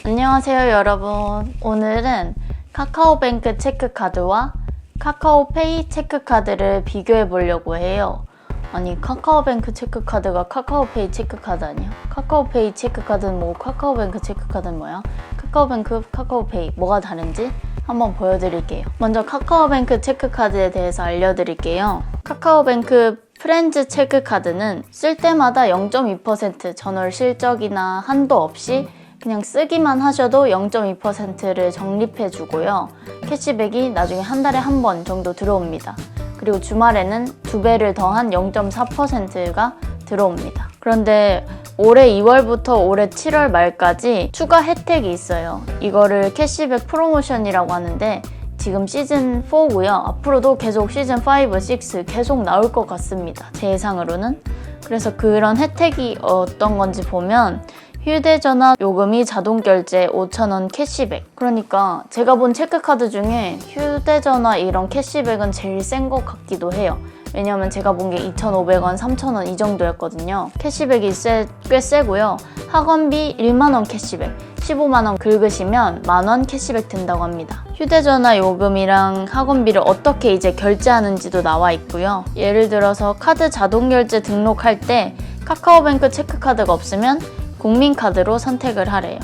안녕하세요 여러분. 오늘은 카카오뱅크 체크카드와 카카오페이 체크카드를 비교해 보려고 해요. 아니 카카오뱅크 체크카드가 카카오페이 체크카드 아니야? 카카오페이 체크카드는 뭐고 카카오뱅크 체크카드는 뭐야? 카카오뱅크, 카카오페이 뭐가 다른지 한번 보여드릴게요. 먼저 카카오뱅크 체크카드에 대해서 알려드릴게요. 카카오뱅크 프렌즈 체크카드는 쓸 때마다 0.2% 전월 실적이나 한도 없이 그냥 쓰기만 하셔도 0.2%를 적립해 주고요. 캐시백이 나중에 한 달에 한 번 정도 들어옵니다. 그리고 주말에는 2배를 더한 0.4%가 들어옵니다. 그런데 올해 2월부터 올해 7월 말까지 추가 혜택이 있어요. 이거를 캐시백 프로모션이라고 하는데 지금 시즌 4고요. 앞으로도 계속 시즌 5, 6 계속 나올 것 같습니다. 제 예상으로는. 그래서 그런 혜택이 어떤 건지 보면 휴대전화 요금이 자동결제 5,000원 캐시백. 그러니까 제가 본 체크카드 중에 휴대전화 이런 캐시백은 제일 센 것 같기도 해요. 왜냐면 제가 본 게 2,500원, 3,000원 이 정도였거든요. 캐시백이 꽤 세고요. 학원비 1만원 캐시백, 15만원 긁으시면 만원 캐시백 된다고 합니다. 휴대전화 요금이랑 학원비를 어떻게 이제 결제하는지도 나와 있고요. 예를 들어서 카드 자동결제 등록할 때 카카오뱅크 체크카드가 없으면 국민카드로 선택을 하래요.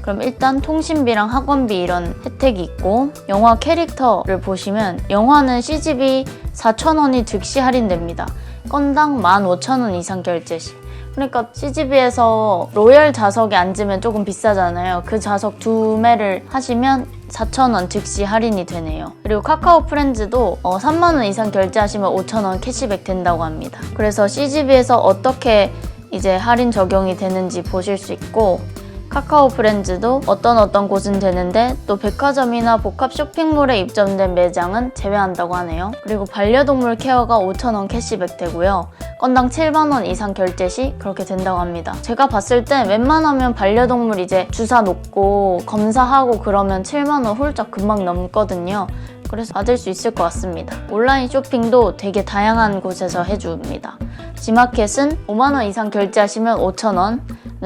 그럼 일단 통신비랑 학원비 이런 혜택이 있고, 영화 캐릭터를 보시면 영화는 CGV 4,000원이 즉시 할인됩니다. 건당 15,000원 이상 결제 시. 그러니까 CGV에서 로열 좌석에 앉으면 조금 비싸잖아요. 그 좌석 2매를 하시면 4,000원 즉시 할인이 되네요. 그리고 카카오 프렌즈도 3만원 이상 결제하시면 5,000원 캐시백 된다고 합니다. 그래서 CGV에서 어떻게 이제 할인 적용이 되는지 보실 수 있고, 카카오 프렌즈도 어떤 곳은 되는데 또 백화점이나 복합 쇼핑몰에 입점된 매장은 제외한다고 하네요. 그리고 반려동물 케어가 5,000원 캐시백 되고요. 건당 7만원 이상 결제 시 그렇게 된다고 합니다. 제가 봤을 때 웬만하면 반려동물 이제 주사 놓고 검사하고 그러면 7만원 훌쩍 금방 넘거든요. 그래서 받을 수 있을 것 같습니다. 온라인 쇼핑도 되게 다양한 곳에서 해줍니다. 지마켓은 5만원 이상 결제하시면 5,000원,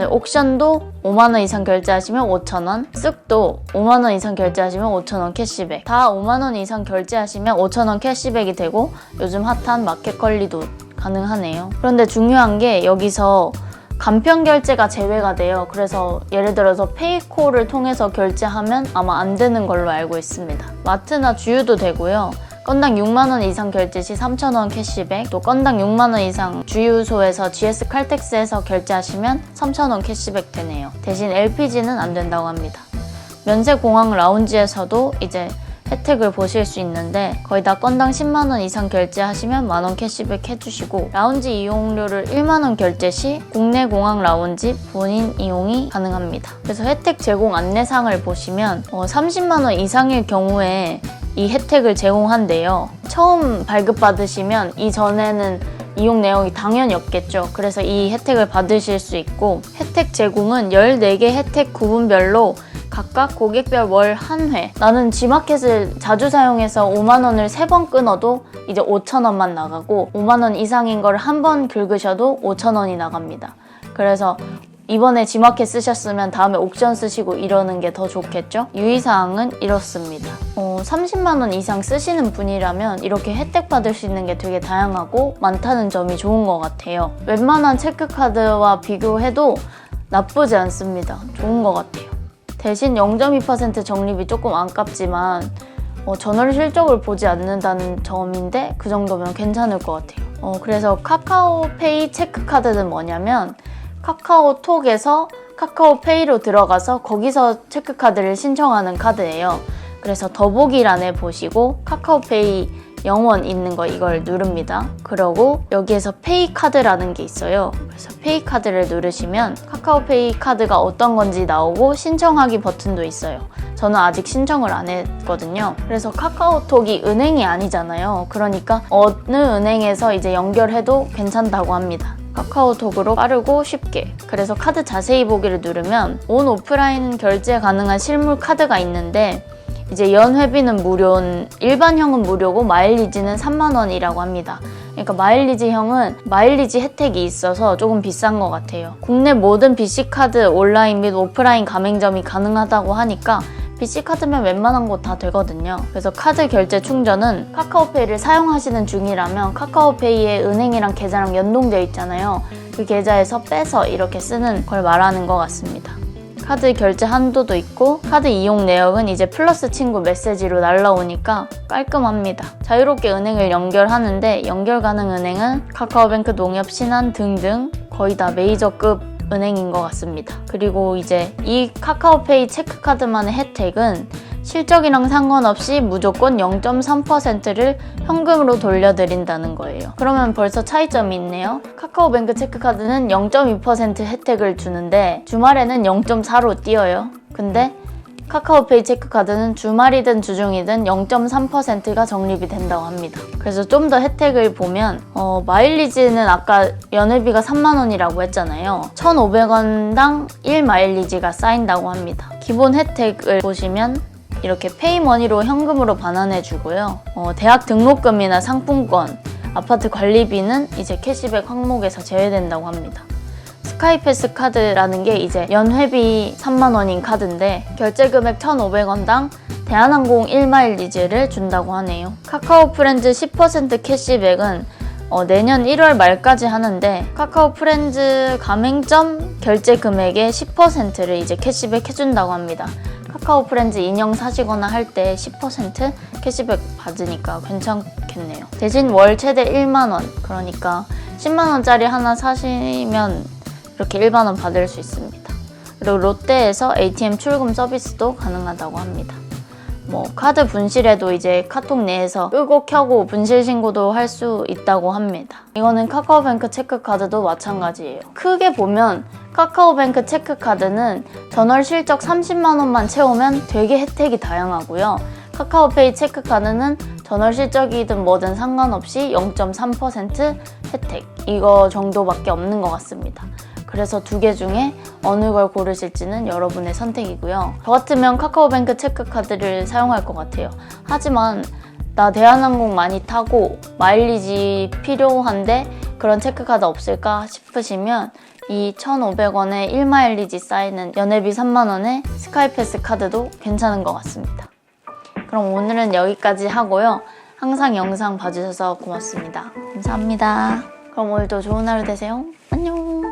옥션도 5만원 이상 결제하시면 5,000원, 쓱도 5만원 이상 결제하시면 5,000원 캐시백. 다 5만원 이상 결제하시면 5,000원 캐시백이 되고, 요즘 핫한 마켓컬리도 가능하네요. 그런데 중요한 게 여기서 간편 결제가 제외가 돼요. 그래서 예를 들어서 페이콜을 통해서 결제하면 아마 안 되는 걸로 알고 있습니다. 마트나 주유도 되고요. 건당 6만원 이상 결제 시 3,000원 캐시백, 또 건당 6만원 이상 주유소에서 GS 칼텍스에서 결제하시면 3,000원 캐시백 되네요. 대신 LPG는 안 된다고 합니다. 면세공항 라운지에서도 이제 혜택을 보실 수 있는데 거의 다 건당 10만원 이상 결제하시면 만원 캐시백 해주시고, 라운지 이용료를 1만원 결제 시 국내 공항 라운지 본인 이용이 가능합니다. 그래서 혜택 제공 안내상을 보시면 30만원 이상일 경우에 이 혜택을 제공한대요. 처음 발급받으시면 이전에는 이용 내역이 당연히 없겠죠. 그래서 이 혜택을 받으실 수 있고, 혜택 제공은 14개 혜택 구분별로 각각 고객별 월 한 회. 나는 지마켓을 자주 사용해서 5만원을 3번 끊어도 이제 5,000원만 나가고, 5만원 이상인 걸 한 번 긁으셔도 5,000원이 나갑니다. 그래서 이번에 지마켓 쓰셨으면 다음에 옥션 쓰시고 이러는 게 더 좋겠죠? 유의사항은 이렇습니다. 30만원 이상 쓰시는 분이라면 이렇게 혜택 받을 수 있는 게 되게 다양하고 많다는 점이 좋은 것 같아요. 웬만한 체크카드와 비교해도 나쁘지 않습니다. 좋은 것 같아요. 대신 0.2% 적립이 조금 아깝지만 전월 실적을 보지 않는다는 점인데 그 정도면 괜찮을 것 같아요. 그래서 카카오페이 체크카드는 뭐냐면 카카오톡에서 카카오페이로 들어가서 거기서 체크카드를 신청하는 카드예요. 그래서 더보기란에 보시고 카카오페이 영원 있는 거 이걸 누릅니다. 그러고 여기에서 페이 카드라는 게 있어요. 그래서 페이 카드를 누르시면 카카오페이 카드가 어떤 건지 나오고 신청하기 버튼도 있어요. 저는 아직 신청을 안 했거든요. 그래서 카카오톡이 은행이 아니잖아요. 그러니까 어느 은행에서 이제 연결해도 괜찮다고 합니다. 카카오톡으로 빠르고 쉽게. 그래서 카드 자세히 보기를 누르면 온 오프라인 결제 가능한 실물 카드가 있는데, 이제 연회비는 무료, 일반형은 무료고 마일리지는 3만원이라고 합니다. 그러니까 마일리지형은 마일리지 혜택이 있어서 조금 비싼 것 같아요. 국내 모든 BC카드 온라인 및 오프라인 가맹점이 가능하다고 하니까 BC카드면 웬만한 곳 다 되거든요. 그래서 카드 결제 충전은 카카오페이를 사용하시는 중이라면 카카오페이에 은행이랑 계좌랑 연동되어 있잖아요. 그 계좌에서 빼서 이렇게 쓰는 걸 말하는 것 같습니다. 카드 결제 한도도 있고 카드 이용 내역은 이제 플러스 친구 메시지로 날라오니까 깔끔합니다. 자유롭게 은행을 연결하는데 연결 가능 은행은 카카오뱅크, 농협, 신한 등등 거의 다 메이저급 은행인 것 같습니다. 그리고 이제 이 카카오페이 체크카드만의 혜택은 실적이랑 상관없이 무조건 0.3%를 현금으로 돌려드린다는 거예요. 그러면 벌써 차이점이 있네요. 카카오뱅크 체크카드는 0.2% 혜택을 주는데 주말에는 0.4로 뛰어요. 근데 카카오페이 체크카드는 주말이든 주중이든 0.3%가 적립이 된다고 합니다. 그래서 좀 더 혜택을 보면 마일리지는 아까 연회비가 3만 원이라고 했잖아요. 1,500원당 1마일리지가 쌓인다고 합니다. 기본 혜택을 보시면 이렇게 페이머니로 현금으로 반환해 주고요. 대학 등록금이나 상품권, 아파트 관리비는 이제 캐시백 항목에서 제외된다고 합니다. 스카이패스 카드라는 게 이제 연회비 3만 원인 카드인데 결제 금액 1,500원당 대한항공 1마일리지를 준다고 하네요. 카카오 프렌즈 10% 캐시백은 내년 1월 말까지 하는데 카카오 프렌즈 가맹점 결제 금액의 10%를 이제 캐시백 해준다고 합니다. 카카오 프렌즈 인형 사시거나 할 때 10% 캐시백 받으니까 괜찮겠네요. 대신 월 최대 1만 원, 그러니까 10만 원짜리 하나 사시면 이렇게 1만 원 받을 수 있습니다. 그리고 롯데에서 ATM 출금 서비스도 가능하다고 합니다. 카드 분실에도 이제 카톡 내에서 끄고 켜고 분실 신고도 할 수 있다고 합니다. 이거는 카카오뱅크 체크카드도 마찬가지예요. 크게 보면 카카오뱅크 체크카드는 전월 실적 30만 원만 채우면 되게 혜택이 다양하고요. 카카오페이 체크카드는 전월 실적이든 뭐든 상관없이 0.3% 혜택, 이거 정도밖에 없는 것 같습니다. 그래서 두 개 중에 어느 걸 고르실지는 여러분의 선택이고요. 저 같으면 카카오뱅크 체크카드를 사용할 것 같아요. 하지만 나 대한항공 많이 타고 마일리지 필요한데 그런 체크카드 없을까 싶으시면 이 1,500원에 1마일리지 쌓이는 연회비 3만 원의 스카이패스 카드도 괜찮은 것 같습니다. 그럼 오늘은 여기까지 하고요. 항상 영상 봐주셔서 고맙습니다. 감사합니다. 그럼 오늘도 좋은 하루 되세요. 안녕.